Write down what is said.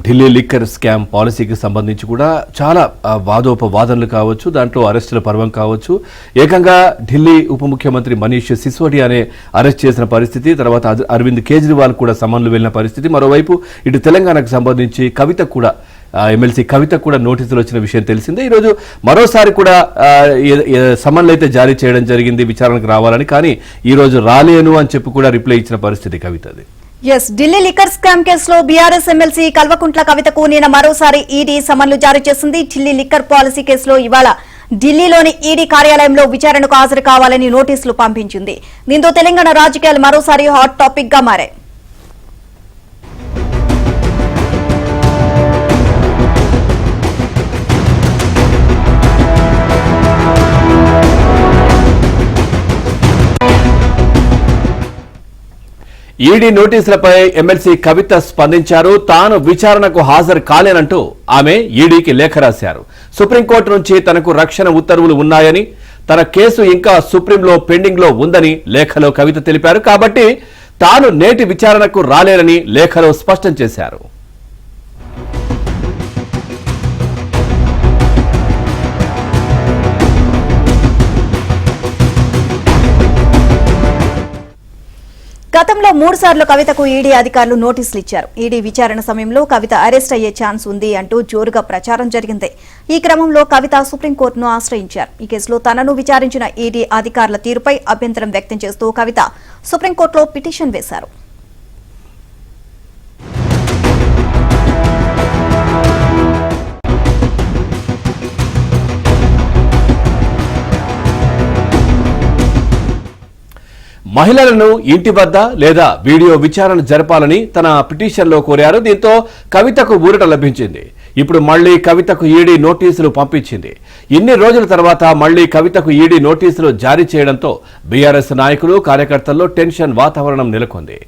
Delhi liquor scam పాలసీకి సంబంధించి కూడా చాలా వాదోపవాదనలు కావచ్చు, దాంట్లో అరెస్టుల పర్వం కావచ్చు. ఏకంగా ఢిల్లీ ఉప ముఖ్యమంత్రి మనీష్ సిసోడియానే అరెస్ట్ చేసిన పరిస్థితి, తర్వాత అరవింద్ కేజ్రీవాల్ కూడా సమన్లు వెళ్లిన పరిస్థితి. మరోవైపు ఇటు తెలంగాణకు సంబంధించి కవిత కూడా ఎమ్మెల్సీ కవిత కూడా నోటీసులు వచ్చిన విషయం తెలిసిందే. ఈరోజు మరోసారి కూడా సమన్లు అయితే జారీ చేయడం జరిగింది విచారణకు రావాలని. కానీ ఈ రోజు రాలేను అని చెప్పి కూడా రిప్లై ఇచ్చిన పరిస్థితి కవితది. ఢిల్లీ లిక్కర్ స్కామ్ కేసులో బీఆర్ఎస్ ఎమ్మెల్సీ కల్వకుంట్ల కవితకు నిన్న మరోసారి ఈడీ సమన్లు జారీ చేసింది. ఢిల్లీ లిక్కర్ పాలసీ కేసులో ఇవాళ ఢిల్లీలోని ఈడీ కార్యాలయంలో విచారణకు హాజరు కావాలని నోటీసులు పంపించింది. దీంతో తెలంగాణ రాజకీయాలు మరోసారి హాట్ టాపిక్ గా మారాయి. ఈడీ నోటీసులపై ఎమ్మెల్సీ కవిత స్పందించారు. తాను విచారణకు హాజరు కాలేనంటూ ఆమె ఈడీకి లేఖ రాశారు. సుప్రీంకోర్టు నుంచి తనకు రక్షణ ఉత్తర్వులు ఉన్నాయని, తన కేసు ఇంకా సుప్రీంలో పెండింగ్ లో ఉందని లేఖలో కవిత తెలిపారు. కాబట్టి తాను నేటి విచారణకు రాలేనని లేఖలో స్పష్టం చేశారు. గతంలో 3 సార్లు కవితకు ఈడీ అధికారులు నోటీసులు ఇచ్చారు. ఈడీ విచారణ సమయంలో కవిత అరెస్ట్ అయ్యే ఛాన్స్ ఉంది అంటూ జోరుగా ప్రచారం జరిగింది. ఈ క్రమంలో కవిత సుప్రీంకోర్టును ఆశ్రయించారు. ఈ కేసులో తనను విచారించిన ఈడీ అధికారుల తీరుపై అభ్యంతరం వ్యక్తం చేస్తూ కవిత సుప్రీంకోర్టులో పిటిషన్ వేశారు. మహిళలను ఇంటి వద్ద లేదా వీడియో విచారణ జరపాలని తన పిటిషన్లో కోరారు. దీంతో కవితకు ఊరట లభించింది. ఇప్పుడు మళ్లీ కవితకు ఈడీ నోటీసులు పంపించింది. ఇన్ని రోజుల తర్వాత మళ్లీ కవితకు ఈడీ నోటీసులు జారీ చేయడంతో బీఆర్ఎస్ నాయకులు, కార్యకర్తల్లో టెన్షన్ వాతావరణం నెలకొంది.